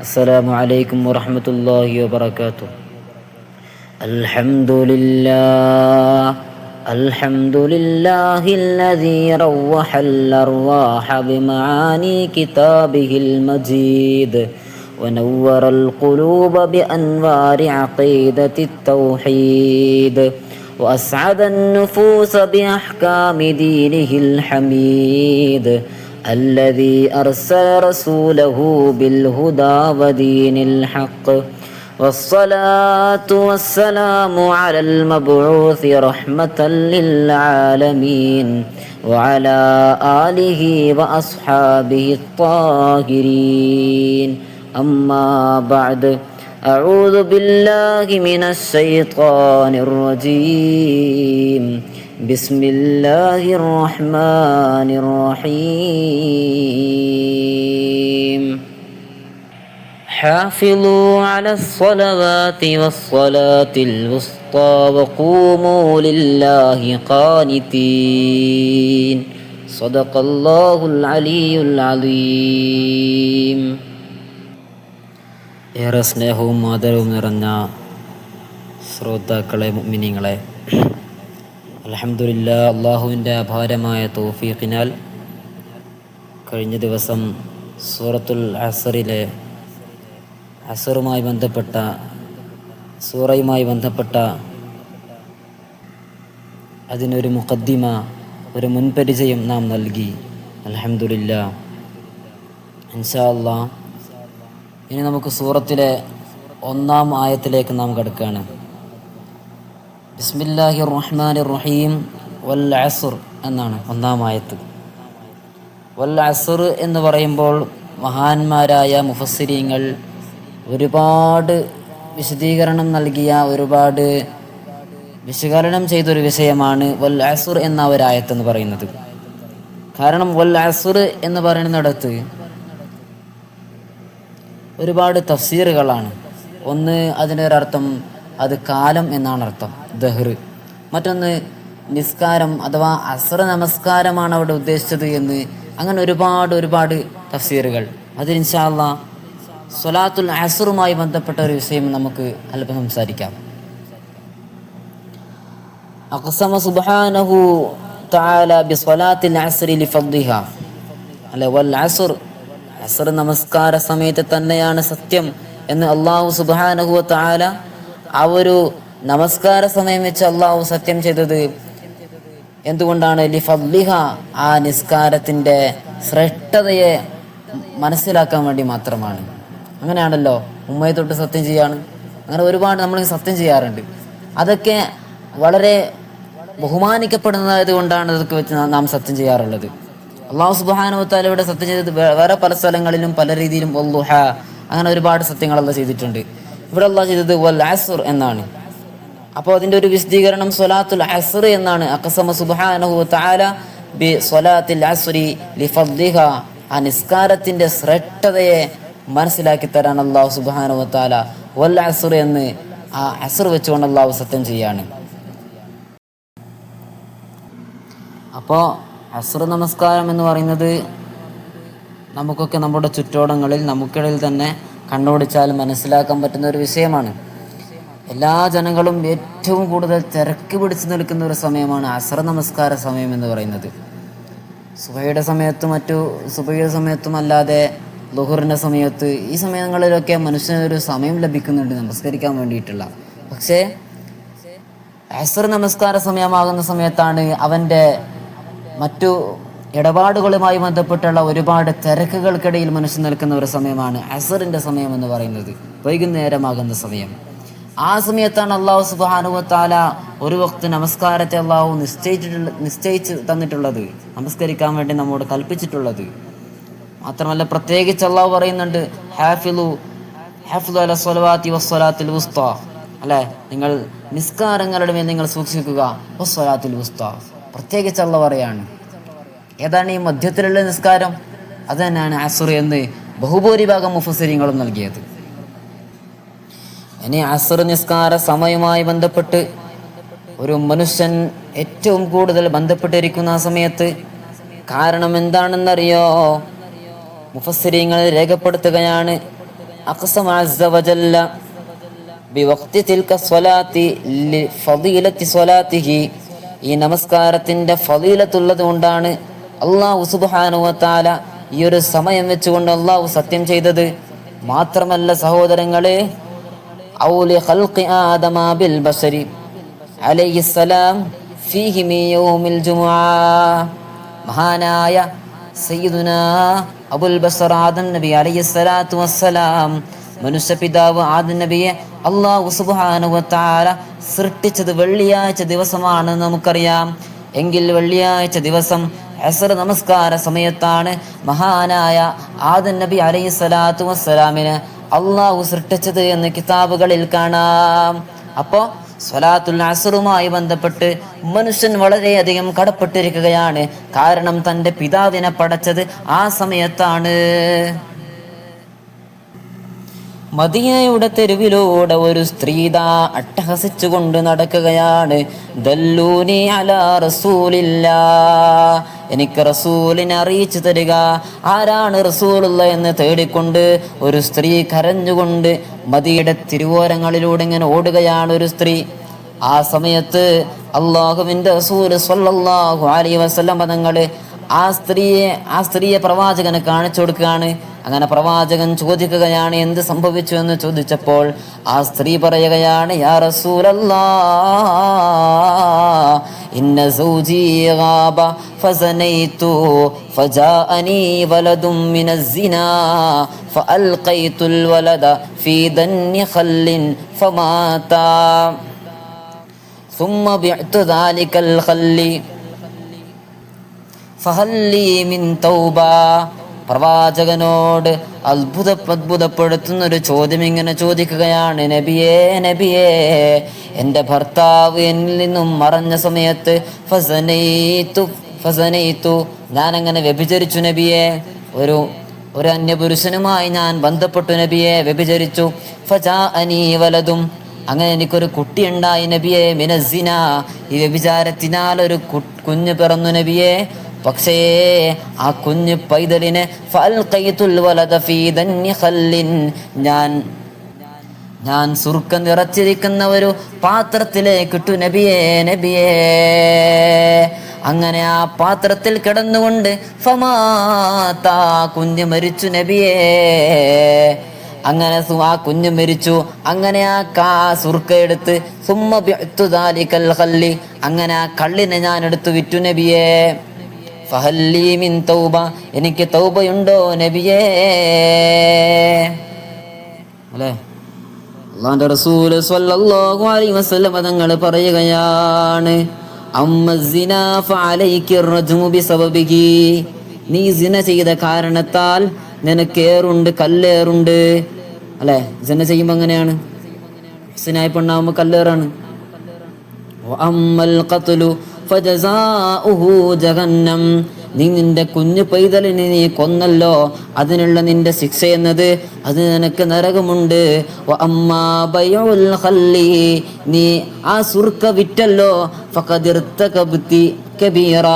السلام عليكم ورحمة الله وبركاته. الحمد لله الذي روح الأرواح بمعاني كتابه المجيد ونور القلوب بأنوار عقيدة التوحيد وأسعد النفوس بأحكام دينه الحميد الذي أرسل رسوله بالهدى ودين الحق والصلاة والسلام على المبعوث رحمة للعالمين وعلى آله وأصحابه الطاهرين. أما بعد، أعوذ بالله من الشيطان الرجيم. بسم الله الرحمن الرحيم. حافظوا على الصلوات والصلاة الوسطى وقوموا لله قانتين. صدق الله العلي العظيم. ഏറെ സ്നേഹവും ആദരവും നിറഞ്ഞ ശ്രോതാക്കളെ, മുഅ്മിനീങ്ങളെ, അൽഹംദുലില്ലാഹ്, അള്ളാഹുവിൻ്റെ അപാരമായ തൗഫീഖിനാൽ കഴിഞ്ഞ ദിവസം സൂറത്തുൽ അസ്റിലെ സൂറയുമായി ബന്ധപ്പെട്ട അതിനൊരു മുഖദ്ദിമ, ഒരു മുൻപരിചയം നാം നൽകി. അൽഹംദുലില്ലാഹ്. ഇൻഷാ അല്ലാഹ് ഇനി നമുക്ക് സൂറത്തിലെ 1-ാം ആയത്തിലേക്ക് നാം കടക്കുകയാണ്. ബിസ്മില്ലാഹിർ റഹ്മാനിർ റഹീം. വൽ അസ്ർ എന്നാണ് 1-ാം ആയത്ത്. വൽ അസ്ർ എന്ന് പറയുമ്പോൾ മഹാന്മാരായ മുഫസ്സിരീങ്ങൾ ഒരുപാട് വിശദീകരണം നൽകിയ, ഒരുപാട് വിശകലനം ചെയ്തൊരു വിഷയമാണ് വൽ അസ്ർ എന്ന ഒരായത്തെന്ന് പറയുന്നത്. കാരണം വൽ അസ്ർ എന്ന് പറയുന്നിടത്ത് ഒരുപാട് തഫ്സീറുകളാണ്. ഒന്ന്, അതിൻ്റെ ഒരർത്ഥം അത് കാലം എന്നാണ് അർത്ഥം, ദഹ്ർ. മറ്റൊന്ന് നിസ്കാരം അഥവാ അസ്ർ നമസ്കാരമാണ് അവിടെ ഉദ്ദേശിച്ചത് എന്ന്. അങ്ങനെ ഒരുപാട് തഫ്സീറുകൾ. അതിൽ ഇൻഷാ അല്ലാഹ് സ്വലാത്തുൽ അസ്റുമായി ബന്ധപ്പെട്ട ഒരു വിഷയം നമുക്ക് അല്പം സംസാരിക്കാം. അഖ്സമ സുബ്ഹാനഹു തആല ബിസ്വലാത്തിൽ അസ്രി ലിഫദ്ദിഹാ. അല്ല, വൽ അസ്ർ, അസ്ർ നമസ്കാര സമയത്ത് തന്നെയാണ് സത്യം എന്ന് അല്ലാഹു സുബ്ഹാനഹു തആല ആ ഒരു നമസ്കാര സമയം വെച്ച് അല്ലാഹു സത്യം ചെയ്തത് എന്തുകൊണ്ടാണ്? ലിഫദ്ദിഹ, ആ നിസ്കാരത്തിൻ്റെ ശ്രേഷ്ഠതയെ മനസ്സിലാക്കാൻ വേണ്ടി മാത്രമാണ്. അങ്ങനെയാണല്ലോ, ഉമ്മയെ തൊട്ട് സത്യം ചെയ്യാണ്. അങ്ങനെ ഒരുപാട് നമ്മൾ സത്യം ചെയ്യാറുണ്ട്. അതൊക്കെ വളരെ ബഹുമാനിക്കപ്പെടുന്നതായത് കൊണ്ടാണ് അതൊക്കെ വെച്ച് നാം സത്യം ചെയ്യാറുള്ളത്. അല്ലാഹു സുബ്ഹാനഹു വ തആല ഇവിടെ സത്യം ചെയ്തത് വേറെ പല സ്ഥലങ്ങളിലും പല രീതിയിലും വല്ലുഹ, അങ്ങനെ ഒരുപാട് സത്യങ്ങളെല്ലാം ചെയ്തിട്ടുണ്ട്. ഇവിടെ അല്ലാഹു ചെയ്തത് വൽ അസ്ർ എന്നാണ്. അപ്പോൾ അതിൻ്റെ ഒരു വിശദീകരണം സ്വലാത്തുൽ അസ്ർ എന്നാണ്. അഖ്സമ സുബ്ഹാനഹു വ തആല ബി സ്വലാത്തിൽ അസ്രി ലിഫദ്ദിഹ, ആ നിസ്കാരത്തിൻ്റെ ശ്രേഷ്ഠതയെ മനസ്സിലാക്കി തരാൻ അല്ലാഹു സുബ്ഹാനഹു വ തആല വൽ അസ്ർ എന്ന് ആ അസ്ർ വെച്ചുകൊണ്ട് അല്ലാഹു സത്യം ചെയ്യാണ്. അപ്പോൾ അസ്ർ നമസ്കാരം എന്ന് പറയുന്നത് നമുക്കൊക്കെ നമ്മുടെ ചുറ്റോടങ്ങളിൽ നമുക്കിടയിൽ തന്നെ കണ്ടുപിടിച്ചാൽ മനസ്സിലാക്കാൻ പറ്റുന്ന ഒരു വിഷയമാണ്. എല്ലാ ജനങ്ങളും ഏറ്റവും കൂടുതൽ തിരക്ക് പിടിച്ചു നിൽക്കുന്ന ഒരു സമയമാണ് അസ്ർ നമസ്കാര സമയം എന്ന് പറയുന്നത്. സുബഹിയുടെ സമയത്തും അല്ലാതെ ളുഹറിൻ്റെ സമയത്ത്, ഈ സമയങ്ങളിലൊക്കെ മനുഷ്യനൊരു സമയം ലഭിക്കുന്നുണ്ട് നമസ്കരിക്കാൻ വേണ്ടിയിട്ടുള്ള. പക്ഷേ അസ്ർ നമസ്കാര സമയമാകുന്ന സമയത്താണ് അവൻ്റെ മറ്റു ഇടപാടുകളുമായി ബന്ധപ്പെട്ടുള്ള ഒരുപാട് തിരക്കുകൾക്കിടയിൽ മനുഷ്യൻ നിൽക്കുന്ന ഒരു സമയമാണ് അസ്റിൻ്റെ സമയം എന്ന് പറയുന്നത്, വൈകുന്നേരമാകുന്ന സമയം. ആ സമയത്താണ് അല്ലാഹു സുബ്ഹാനഹു വ തആല ഒരു വഖ്ത് നമസ്കാരത്തെ അല്ലാഹു നിശ്ചയിച്ച് തന്നിട്ടുള്ളത്, നമസ്കരിക്കാൻ വേണ്ടി നമ്മോട് കൽപ്പിച്ചിട്ടുള്ളത്. മാത്രമല്ല, പ്രത്യേകിച്ച് അല്ലാഹു പറയുന്നുണ്ട്, ഹാഫിളു അല സ്വലവാത്തി വസ്സലാത്തിൽ വുസ്ത. അല്ലേ, നിങ്ങൾ നിസ്കാരങ്ങളുടെ മേൽ നിങ്ങൾ സൂക്ഷിക്കുക, വസ്സലാത്തിൽ വുസ്ത. പ്രത്യേകിച്ച് അല്ലാഹു പറയാണ്. ഏതാണ് ഈ മധ്യത്തിലുള്ള നിസ്കാരം? അത് തന്നെയാണ് അസ്ർ എന്ന് ബഹുഭൂരിഭാഗം മുഫസ്സിരീങ്ങളും നൽകിയത്. ഇനി അസ്ർ നിസ്കാര സമയവുമായി ബന്ധപ്പെട്ട് ഒരു മനുഷ്യൻ ഏറ്റവും കൂടുതൽ ബന്ധപ്പെട്ടിരിക്കുന്ന ആ സമയത്ത് കാരണം എന്താണെന്നറിയോ? മുഫസ്സിരീങ്ങൾ രേഖപ്പെടുത്തുകയാണ്, أقسم عز وجل بوقت تلك الصلاة لفضيلة صلاته. ഈ നമസ്കാരത്തിൻ്റെ ഫളീലത്തുള്ളത് കൊണ്ടാണ് അല്ലാഹു സുബ്ഹാനഹു വ തആല ഈ ഒരു സമയം വെച്ചുകൊണ്ട് അല്ലാഹു സത്യം ചെയ്തത്. മാത്രമല്ല സഹോദരങ്ങളെ, ഔലി ഖൽഖി ആദമ ബിൽ ബശരി അലൈഹിസ്സലാം ഫീഹി മിൻ യൗമിൽ ജുമുഅ. മഹാനായ സയ്യിദുനാ അബുൽ ബശർ ആദം നബി അലൈഹിസ്സലാത്തു വസ്സലാം, മനുഷ്യപിതാവ് ആദം നബിയെ അല്ലാഹു സുബ്ഹാനഹു വ തആല സൃഷ്ടിച്ചത് വെള്ളിയാഴ്ച ദിവസമാണെന്ന് നമുക്കറിയാം. എങ്കിൽ വെള്ളിയാഴ്ച ദിവസം അസ്ർ നമസ്കാര സമയത്താണ് മഹാനായ ആദം നബി അലൈഹിസ്സലാത്തു വസ്സലാമിനെ അല്ലാഹു സൃഷ്ടിച്ചത് എന്ന് കിതാബുകളിൽ കാണാം. അപ്പോൾ സ്വലാത്തുൽ അസ്റുമായി ബന്ധപ്പെട്ട് മനുഷ്യൻ വളരെയധികം കടപ്പെട്ടിരിക്കുകയാണ്. കാരണം തൻ്റെ പിതാവിനെ പടച്ചത് ആ സമയത്താണ്. മദീനയുടെ തെരുവിലൂടെ ഒരു സ്ത്രീതാ അട്ടഹസിച്ചുകൊണ്ട് നടക്കുകയാണ്. ദല്ലൂനി അലാ റസൂലില്ലാ, എനിക്ക് റസൂലിനെ അറിയിച്ചു തരിക, ആരാണ് റസൂലുള്ള എന്ന് തേടിക്കൊണ്ട് ഒരു സ്ത്രീ കരഞ്ഞുകൊണ്ട് മദീനയുടെ തിരുവോരങ്ങളിലൂടെ ഇങ്ങനെ ഓടുകയാണ് ഒരു സ്ത്രീ. ആ സമയത്ത് അല്ലാഹുവിൻ്റെ റസൂൽ സ്വല്ലല്ലാഹു അലൈഹി വസല്ലം തങ്ങൾ ആ സ്ത്രീയെ പ്രവാചകന് കാണിച്ചു കൊടുക്കുകയാണ്. അങ്ങനെ പ്രവാചകൻ ചോദിക്കുകയാണ്, എന്ത് സംഭവിച്ചു എന്ന് ചോദിച്ചപ്പോൾ ആ സ്ത്രീ പറയുകയാണ്, യാ റസൂലല്ലാഹ് ഇന്ന സൗജി ഗാബ ഫസനൈതു ഫജാഅനി വലദും മിനസ്സിനാ ഫഅൽഖൈതുൽ വലദ ഫീ ദന്നി ഖല്ലിൻ ഫമാതാ ثم بعت ذلك الخل فهل لي من توبة. പ്രവാചകനോട് അത്ഭുതപ്പെടുത്തുന്നൊരു ചോദ്യം ഇങ്ങനെ ചോദിക്കുകയാണ്, നബിയേ നബിയേ, എൻ്റെ ഭർത്താവ് എന്നിൽ നിന്നും മറഞ്ഞ സമയത്ത് ഫസനൈതു ഞാനങ്ങനെ വ്യഭിചരിച്ചു നബിയേ, ഒരു അന്യപുരുഷനുമായി ഞാൻ ബന്ധപ്പെട്ടു നബിയെ, വ്യഭിചരിച്ചു. ഫജാഅനി വലതും, അങ്ങനെ എനിക്കൊരു കുട്ടിയുണ്ടായി നബിയെ, മിനസ്സിന, ഈ വ്യഭിചാരത്തിനാൽ ഒരു കുഞ്ഞ് പിറന്നു നബിയെ. പക്ഷേ ആ കുഞ്ഞ് പൈതലിനെ ഫഅൽഖൈതുൽ വലദ ഫീ ദന്നി ഖല്ലിൻ, ഞാൻ സുർക്ക നിറച്ചിരിക്കുന്ന ഒരു പാത്രത്തിലേക്ക് ഇട്ടു നബിയേ നബിയേ. അങ്ങനെ ആ പാത്രത്തിൽ കിടന്നുകൊണ്ട് ഫമാതാ, കുഞ്ഞ് മരിച്ചു നബിയേ. അങ്ങനെ ആ കുഞ്ഞ് മരിച്ചു. അങ്ങനെ ആ സുർക്ക എടുത്ത് സുമ്മ ബിഅ്തു ദാലികൽ ഖല്ലി, അങ്ങനെ ആ കള്ളിനെ ഞാൻ എടുത്തു വിറ്റു നബിയേ. ഫഹല്ലി മിൻ തൗബ, എനിക്ക് തൗബയുണ്ടോ നബിയേ. അല്ലേ, അല്ലാഹുവിൻ്റെ റസൂൽ സ്വല്ലല്ലാഹു അലൈഹി വസല്ലം തങ്ങൾ പറയുകയാണ്, അമ്മ സിനാ ഫഅലൈകി റജ്മു ബിസബബിഹി, നീ സിന ചെയ്ത കാരണത്താൽ നിനക്കേറുണ്ട്, കല്ലേറുണ്ട്. അല്ലേ, സിന ചെയ്യുമ്പോൾ അങ്ങനെയാണ്, സിനായി പെണ്ണാവുമ്പോൾ കല്ലേറാണ്. അമ്മൽ ഖത്ലു ഫജസാഉഹു ജഹന്നം, നീ നിന്റെ കുഞ്ഞു പൈതലിനെ നീ കൊന്നല്ലോ, അതിനുള്ള നിന്റെ ശിക്ഷ എന്നത് അത് നിനക്ക് നരകമുണ്ട്. അമ്മാ ബൈഉൽ ഖല്ലി, നീ ആ സുർക്ക വിറ്റല്ലോ, ഫഖദിർതകബ്തി കബീറ,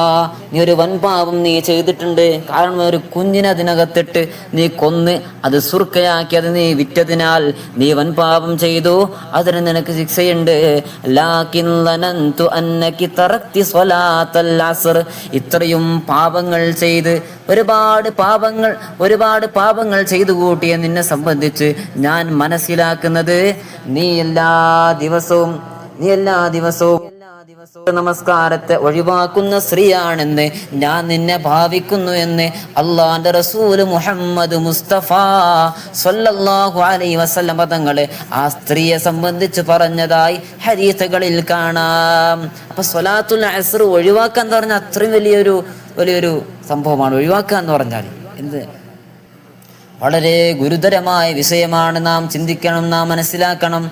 നീ ഒരു വൻപാപം നീ ചെയ്തിട്ടുണ്ട്. കാരണം ഒരു കുഞ്ഞിനെ അതിനകത്തിട്ട് നീ കൊന്ന് അത് സുർക്കയാക്കി അത് നീ വിറ്റതിനാൽ നീ വൻപാപം ചെയ്തു, അതിന് നിനക്ക് ശിക്ഷയുണ്ട്. ലാകിൻ ലനന്തു അന്നകി തറക്തി സ്വലാത്തൽ അസ്ർ, ഇത്രയും പാപങ്ങൾ ചെയ്ത് ഒരുപാട് പാപങ്ങൾ ചെയ്തു കൂട്ടിയ നിന്നെ സംബന്ധിച്ച് ഞാൻ മനസ്സിലാക്കുന്നത് നീ എല്ലാ ദിവസവും നമസ്കാരത്തെ ഒഴിവാക്കുന്ന സ്ത്രീയാണെന്ന് ഞാൻ നിന്നെ ഭാവിക്കുന്നു എന്ന് അള്ളാന്റെ റസൂൽ മുഹമ്മദ് മുസ്തഫ സ്വല്ലല്ലാഹു അലൈഹി വസല്ലം തങ്ങൾ ആ സ്ത്രീയെ സംബന്ധിച്ച് പറഞ്ഞതായി ഹദീസുകളിൽ കാണാം. അപ്പൊ സ്വലാത്തുൽ അസ്ർ ഒഴിവാക്കുക എന്ന് പറഞ്ഞാൽ അത്രയും വലിയൊരു സംഭവമാണ്. ഒഴിവാക്കുക എന്ന് പറഞ്ഞാൽ എന്ത് വളരെ ഗുരുതരമായ വിഷയമാണ്. നാം ചിന്തിക്കണം, നാം മനസ്സിലാക്കണം.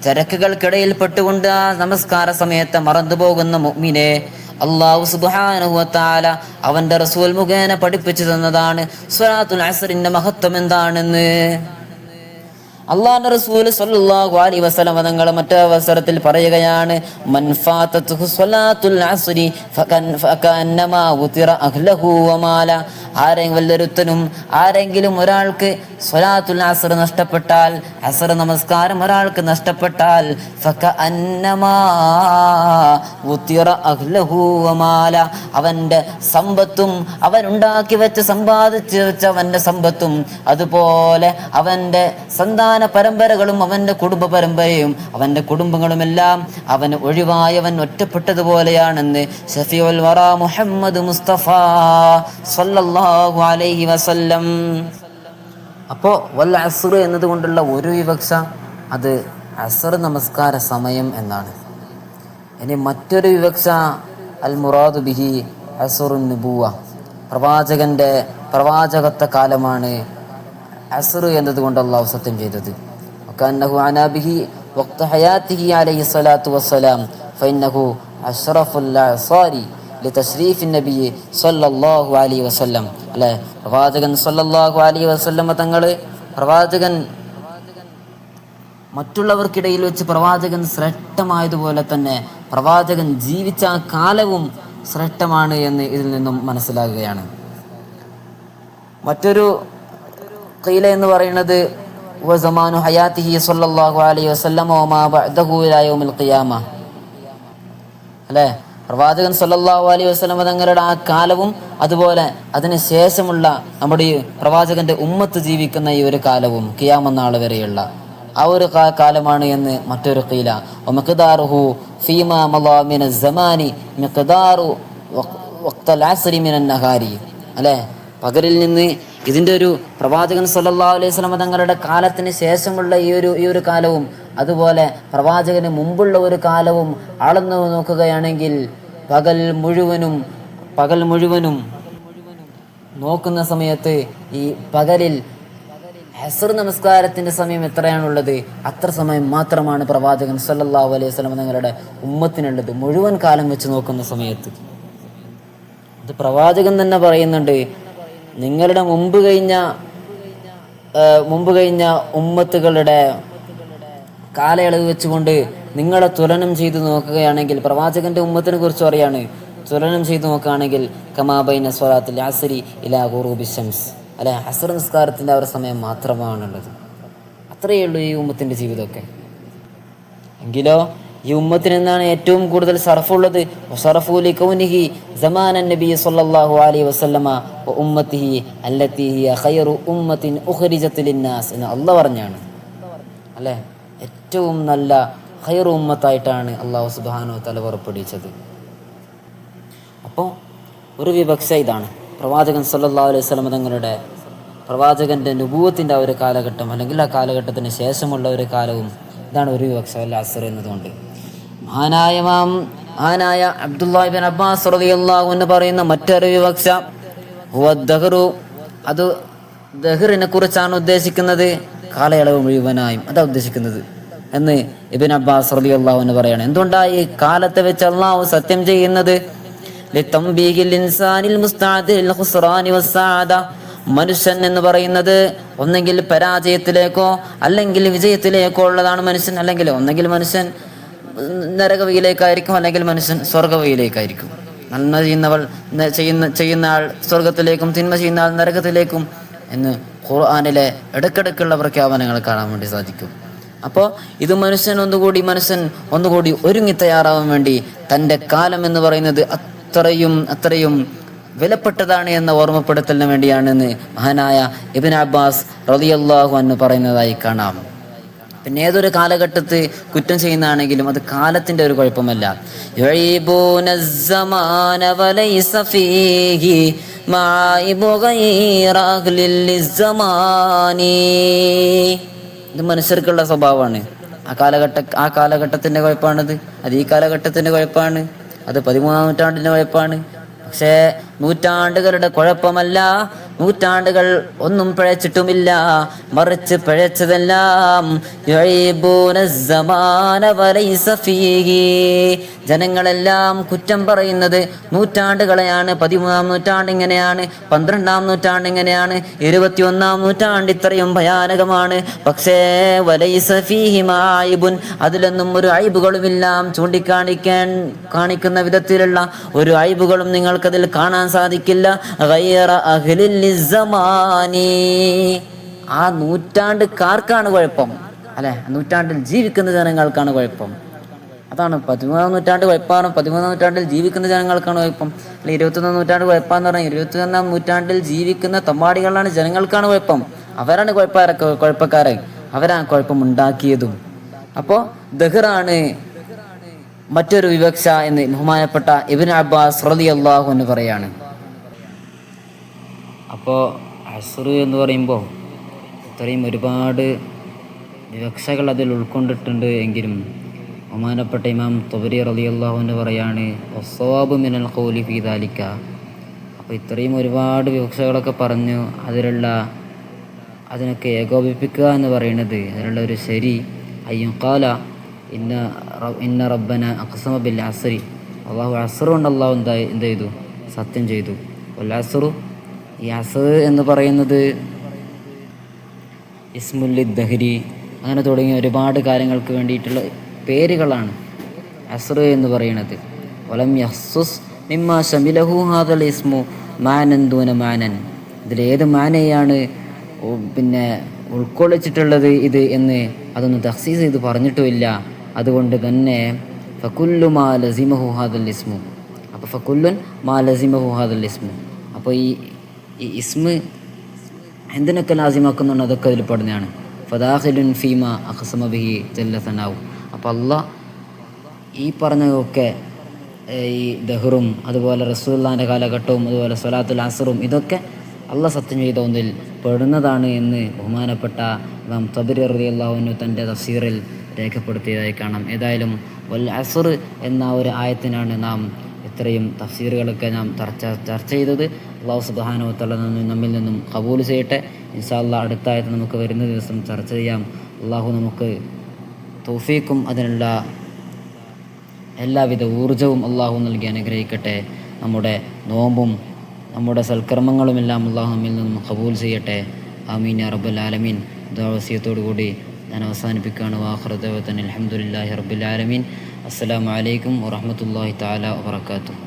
തിരക്കുകൾക്കിടയിൽ പെട്ടുകൊണ്ട് ആ നമസ്കാര സമയത്ത് മറന്നുപോകുന്ന മുഅ്മിനെ അല്ലാഹു സുബ്ഹാനഹു വ തആല അവന്റെ റസൂൽ മുഖേന പഠിപ്പിച്ചു തന്നതാണ് സ്വലാത്തുൽ അസ്റിന്റെ മഹത്വം എന്താണെന്ന്. അല്ലാഹുവിന്റെ റസൂൽ സ്വല്ലല്ലാഹു അലൈഹി വസല്ലം തങ്ങൾ മറ്റൊരു അവസരത്തിൽ പറയുകയാണ്, മൻ ഫാതതുഹു സ്വലാത്തുൽ അസ്രി ഫകന്നമാ ഉതിറ അഹ്ലഹു വമാല, ആരെങ്കിലും ഒരാൾക്ക് സ്വലാത്തുൽ അസ്ർ നഷ്ടപ്പെട്ടാൽ, അസ്ർ നമസ്കാരം ഒരാൾക്ക് നഷ്ടപ്പെട്ടാൽ, അവന്റെ സമ്പത്തും അവനുണ്ടാക്കി വെച്ച് സമ്പാദിച്ചു വെച്ച അവന്റെ സമ്പത്തും അതുപോലെ അവന്റെ സന്താന പരമ്പരകളും അവന്റെ കുടുംബ പരമ്പരയും അവന്റെ കുടുംബങ്ങളുമെല്ലാം അവന് ഒഴിവായവൻ ഒറ്റപ്പെട്ടതുപോലെയാണെന്ന് ഷഫീഉൽ വറ മുഹമ്മദ് മുസ്തഫ സ്വല്ലല്ലാഹു അലൈഹി വസല്ലം. അപ്പോൾ വൽ അസ്ർ എന്നതുകൊണ്ടുള്ള ഒരു വിവക്ഷ അത് അസ്ർ നമസ്കാര സമയം എന്നാണ്. ഇനി മറ്റൊരു വിവക്ഷ അൽ മുറാദു ബിഹി അസ്റുൻ നുബുവ, പ്രവാചകത്വ കാലമാണ് അസ്ർ എന്നതുകൊണ്ട് അല്ലാഹു സത്യം ചെയ്തത്. വകന്നഹു അനാ ബിഹി വഖ്ത ഹയാത്തിഹി അലൈഹി സ്വലാത്തു വസ്സലാം ഫഇന്നഹു അഷ്റഫുൽ അഅസാരി ലിതശ്രീഫിൻ നബി സ്വല്ലല്ലാഹു അലൈഹി വസല്ലം. അല്ലേ, പ്രവാചകൻ സ്വല്ലല്ലാഹു അലൈഹി വസല്ലം പ്രവാചകൻ മറ്റുള്ളവർക്കിടയിൽ വെച്ച് പ്രവാചകൻ ശ്രേഷ്ഠമായതുപോലെ തന്നെ പ്രവാചകൻ ജീവിച്ച ആ കാലവും ശ്രേഷ്ഠമാണ് എന്ന് ഇതിൽ നിന്നും മനസ്സിലാകുകയാണ്. മറ്റൊരു ഖീല എന്ന് പറയുന്നത് വസമാനു ഹയാത്തിഹി സ്വല്ലല്ലാഹു അലൈഹി വസല്ലം വമാ ബഅദഹു ഇലാ യൗമിൽ ഖിയാമ. അല്ലേ, പ്രവാചകൻ സ്വല്ലല്ലാഹു അലൈഹി വസല്ലം തങ്ങളുടെ ആ കാലവും അതുപോലെ അതിന് ശേഷമുള്ള നമ്മുടെ ഈ പ്രവാചകന്റെ ഉമ്മത്ത് ജീവിക്കുന്ന ഈ ഒരു കാലവും ഖിയാമത്ത് നാൾ വരെയുള്ള ആ ഒരു കാലമാണ് എന്ന് മറ്റൊരു ഖീല. വമിഖ്ദാറുഹു ഫീമാ മളാ മിനസ് സമാനി മിഖ്ദാറു വഖ്തൽ അസ്രി മിനൻ നഹാരി. അല്ലേ, പകലിൽ നിന്ന് ഇതിൻ്റെ ഒരു പ്രവാചകൻ സ്വല്ലല്ലാഹു അലൈഹി വസല്ലം തങ്ങളുടെ കാലത്തിന് ശേഷമുള്ള ഈ ഒരു കാലവും അതുപോലെ പ്രവാചകന് മുമ്പുള്ള ഒരു കാലവും അളന്നു നോക്കുകയാണെങ്കിൽ പകൽ മുഴുവനും നോക്കുന്ന സമയത്ത് ഈ പകലിൽ അസ്ർ നമസ്കാരത്തിന്റെ സമയം എത്രയാണുള്ളത് അത്ര സമയം മാത്രമാണ് പ്രവാചകൻ സ്വല്ലല്ലാഹു അലൈഹി വസല്ലം തങ്ങളുടെ ഉമ്മത്തിനുള്ളത് മുഴുവൻ കാലം വെച്ച് നോക്കുന്ന സമയത്ത്. ഇത് പ്രവാചകൻ തന്നെ പറയുന്നുണ്ട്, നിങ്ങളുടെ മുമ്പ് കഴിഞ്ഞ ഉമ്മത്തുകളുടെ കാലയളവ് വെച്ചുകൊണ്ട് നിങ്ങളെ തുലനം ചെയ്തു നോക്കുകയാണെങ്കിൽ, പ്രവാചകന്റെ ഉമ്മത്തിനെ കുറിച്ച് പറയാണ്, തുലനം ചെയ്തു നോക്കുകയാണെങ്കിൽ കമാ ബൈന സ്വലാത്തുൽ അസ്രി ഇലാ ഗുറൂബി ശംസ്. അല്ലെ, അസ്ർ നിസ്കാരത്തിന്റെ ആ ഒരു സമയം മാത്രമാണുള്ളത്. അത്രയേ ഉള്ളൂ ഈ ഉമ്മത്തിന്റെ ജീവിതമൊക്കെ. എങ്കിലോ ഈ ഉമ്മത്തിന് എന്നാണ് ഏറ്റവും കൂടുതൽ ഷറഫുള്ളത്. ഷറഫു ലികൗനിഹി സമാനൻ നബി സ്വല്ലല്ലാഹു അലൈഹി വസല്ലമ വ ഉമ്മത്തിഹി അല്ലത്തി ഹിയ ഖൈറു ഉമ്മത്തിൻ ഉഖ്രിജത് ലിന്നാസ് എന്ന് അല്ലാഹ് പറഞ്ഞാണ്. അല്ലേ, ഏറ്റവും നല്ല ഖൈറു ഉമ്മത്തായിട്ടാണ് അല്ലാഹു സുബ്ഹാനഹു വ തആല പുറപ്പെടുവിച്ചത്. അപ്പോൾ ഒരു വിവക്ഷ ഇതാണ്, പ്രവാചകൻ സ്വല്ലല്ലാഹു അലൈഹി വസല്ലം തങ്ങളുടെ പ്രവാചകന്റെ നുബുവത്തിന്റെ ആ ഒരു കാലഘട്ടം അല്ലെങ്കിൽ ആ കാലഘട്ടത്തിന് ശേഷമുള്ള ഒരു കാലവും ഇതാണ് ഒരു വിവക്ഷ അൽ അസ്ർ എന്നതുകൊണ്ട്. മഹാനായ അബ്ദുല്ലാഹി ഇബ്നു അബ്ബാസ് റളിയല്ലാഹു അൻഹു പറയുന്ന മറ്റൊരു വിവക്ഷ ഹുവ ദഹ്റു, അത് ദഹ്റിനെ കുറിച്ചാണ് ഉദ്ദേശിക്കുന്നത്, കാലയളവ് മുഴുവനായും അതാ ഉദ്ദേശിക്കുന്നത് എന്ന് ഇബ്നു അബ്ബാസ് റളിയല്ലാഹു അൻഹു പറയാണ്. എന്തുകൊണ്ടാണ് ഈ കാലത്തെ വെച്ച് അല്ലാഹു സത്യം ചെയ്യുന്നത്? ലിതംബീഹിൽ ഇൻസാനിൽ മുസ്തഅദിൽ ഖുസ്റാനി വസ്സഅദ. മനുഷ്യൻ എന്ന് പറയുന്നത് ഒന്നെങ്കിൽ പരാജയത്തിലേക്കോ അല്ലെങ്കിൽ വിജയത്തിലേക്കോ ഉള്ളതാണ് മനുഷ്യൻ. അല്ലെങ്കിൽ ഒന്നെങ്കിൽ മനുഷ്യൻ നരകവയിലേക്കായിരിക്കും, അല്ലെങ്കിൽ മനുഷ്യൻ സ്വർഗവയിലേക്കായിരിക്കും. നന്മ ചെയ്യുന്ന ആൾ സ്വർഗത്തിലേക്കും തിന്മ ചെയ്യുന്ന ആൾ നരകത്തിലേക്കും എന്ന് ഖുർആനിലെ ഇടക്കിടക്കുള്ള പ്രഖ്യാപനങ്ങൾ കാണാൻ വേണ്ടി സാധിക്കും. അപ്പോൾ ഇത് മനുഷ്യൻ ഒന്നുകൂടി ഒരുങ്ങി തയ്യാറാവാൻ വേണ്ടി തൻ്റെ കാലം എന്ന് പറയുന്നത് അത്രയും വിലപ്പെട്ടതാണ് എന്ന ഓർമ്മപ്പെടുത്തലിന് വേണ്ടിയാണെന്ന് മഹാനായ ഇബ്നു അബ്ബാസ് റളിയല്ലാഹു അൻഹു പറയുന്നതായി കാണാം. പിന്നെ ഏതൊരു കാലഘട്ടത്ത് കുറ്റം ചെയ്യുന്നതാണെങ്കിലും അത് കാലത്തിന്റെ ഒരു കുഴപ്പമല്ല. ഇത് മനുഷ്യർക്കുള്ള സ്വഭാവമാണ്. ആ കാലഘട്ടത്തിന്റെ കുഴപ്പമാണത്, അത് ഈ കാലഘട്ടത്തിന്റെ കുഴപ്പമാണ്, അത് 13-ാം നൂറ്റാണ്ടിന്റെ കുഴപ്പമാണ്. പക്ഷേ നൂറ്റാണ്ടുകളുടെ കുഴപ്പമല്ല, നൂറ്റാണ്ടുകൾ ഒന്നും പിഴച്ചിട്ടുമില്ല, മറിച്ച് പിഴച്ചതെല്ലാം ജനങ്ങളെല്ലാം കുറ്റം പറയുന്നത് നൂറ്റാണ്ടുകളെയാണ്. 13-ാം നൂറ്റാണ്ട് ഇങ്ങനെയാണ്, 12-ാം നൂറ്റാണ്ട് ഇങ്ങനെയാണ്, 21-ാം നൂറ്റാണ്ട് ഇത്രയും ഭയാനകമാണ്. പക്ഷേ വലൈസ ഫീഹി മായിബുൻ, അതിലൊന്നും ഒരു അയ്ബുകളുമില്ല. കാണിക്കുന്ന വിധത്തിലുള്ള ഒരു അയ്ബുകളും നിങ്ങൾക്കതിൽ കാണാൻ സാധിക്കില്ല. ഗൈറ അഹ്ലിൽ സമാനി, ആ നൂറ്റാണ്ടുകാർക്കാണ് കുഴപ്പം, അല്ലെ? നൂറ്റാണ്ടിൽ ജീവിക്കുന്ന ജനങ്ങൾക്കാണ് കുഴപ്പം. അതാണ് 13-ാം നൂറ്റാണ്ട് കുഴപ്പമാണ്. 13-ാം നൂറ്റാണ്ടിൽ ജീവിക്കുന്ന ജനങ്ങൾക്കാണ് കുഴപ്പം. അല്ലെ 21-ാം നൂറ്റാണ്ട് കുഴപ്പമെന്ന് പറഞ്ഞാൽ 21-ാം നൂറ്റാണ്ടിൽ ജീവിക്കുന്ന തമ്മാടികളാണ് ജനങ്ങൾക്കാണ് കുഴപ്പം. അവരാണ് കുഴപ്പക്കാരെ, അവരാണ് കുഴപ്പമുണ്ടാക്കിയതും. അപ്പോൾ ദഹ്റാണ് മറ്റൊരു വിവക്ഷ എന്ന് ബഹുമാനപ്പെട്ട ഇബ്നു അബ്ബാസ് റളിയല്ലാഹു അൻഹു പറയാണ്. അപ്പോൾ അസ്ർ എന്ന് പറയുമ്പോൾ ഇത്രയും ഒരുപാട് വിവക്ഷകൾ അതിൽ ഉൾക്കൊണ്ടിട്ടുണ്ട് എങ്കിലും ബഹുമാനപ്പെട്ട ഇമാം ത്വബരി റളിയല്ലാഹു അൻഹു പറയാണ് വസ്സവാബു മിനൽ ഖൗലി ഫീ ദാലിക. അപ്പോൾ ഇത്രയും ഒരുപാട് വിവക്ഷകളൊക്കെ പറഞ്ഞു അതിനൊക്കെ ഏകോപിപ്പിക്കുക എന്ന് പറയുന്നത്, അതിനുള്ള ഒരു ശരി അയ്യുഖാല ഇന്ന റബ്ബന അഖ്സമ ബിൽ അസ്രി, അള്ളാഹു അസ്ർ കൊണ്ട് അള്ളാഹു എന്ത് ചെയ്തു? സത്യം ചെയ്തു. വൽ അസ്റു, ഈ അസ്ർ എന്ന് പറയുന്നത് ഇസ്മുല്ലി ദഹ്രി, അങ്ങനെ തുടങ്ങിയ ഒരുപാട് കാര്യങ്ങൾക്ക് വേണ്ടിയിട്ടുള്ള പേരുകളാണ് അസ്ർ എന്ന് പറയുന്നത്. വലം യഹ്സുസ് മിമ്മാ ശമിലഹു ഹാദൽ ഇസ്മു മാനൻ ദൂന മാനൻ, ഇതിലേത് മാനയാണ് ഉൾക്കൊള്ളിച്ചിട്ടുള്ളത് ഇത് എന്ന് അതൊന്ന് തഖ്സീസ് ചെയ്ത് പറഞ്ഞിട്ടുമില്ല. അതുകൊണ്ട് തന്നെ ഫകുല്ലു മാ ലസിമഹു ഹാദൽ ഇസ്മു, അപ്പോൾ ഫകുല്ലുൻ മാ ലസിമഹു ഹാദൽ ഇസ്മു, അപ്പോൾ ഈ ഇസ്മ് എന്തിനൊക്കെ ലാസിമാക്കുന്നുണ്ട് അതൊക്കെ അതിൽ പെടുന്നതാണ്. ഫദാഖിലുൻ ഫീമാ അഖ്സമ ബിഹി ജല്ല സനാഉ, അപ്പോൾ അല്ലാഹ് ഈ പറഞ്ഞതൊക്കെ ഈ ദഹ്റും അതുപോലെ റസൂലുള്ളാഹിൻ്റെ കാലഘട്ടവും അതുപോലെ സ്വലാത്തുൽ അസ്റും ഇതൊക്കെ അള്ളാഹ് സത്യം ചെയ്ത ഒന്നിൽ പെടുന്നതാണ് എന്ന് ബഹുമാനപ്പെട്ട ഇമാം ത്വബരി റളിയല്ലാഹു അൻഹു തൻ്റെ തഫ്സീറിൽ രേഖപ്പെടുത്തിയതായി കാണാം. ഏതായാലും വൽ അസ്ർ എന്ന ഒരു ആയത്തിനാണ് നാം ഇത്രയും തഫ്സീറുകളൊക്കെ നാം ചർച്ച ചെയ്തത്. അല്ലാഹു സുബ്ഹാനഹു വ തആല നമ്മിൽ നിന്നും ഖബൂൽ ചെയ്യട്ടെ. ഇൻഷാ അല്ലാഹ് അടുത്ത ആയത്ത് നമുക്ക് വരുന്ന ദിവസം ചർച്ച ചെയ്യാം. അല്ലാഹു നമുക്ക് തൗഫീഖും അതിനുള്ള എല്ലാവിധ ഊർജവും അല്ലാഹു നൽകി അനുഗ്രഹിക്കട്ടെ. നമ്മുടെ നോമ്പും നമ്മുടെ സൽക്കർമ്മങ്ങളുമെല്ലാം അല്ലാഹു നമ്മിൽ നിന്നും ഖബൂൽ ചെയ്യട്ടെ. ആമീൻ യാ റബ്ബൽ ആലമീൻ. ദുആ കൂടി ഞാൻ അവസാനിപ്പിക്കുകയാണ്. വാഖിറു ദഅ്വാതന അൽഹംദുലില്ലാഹി റബ്ബിൽ ആലമീൻ. അസ്സലാമു അലൈക്കും വറഹ്മത്തുള്ളാഹി തആല വബറകാതുഹു.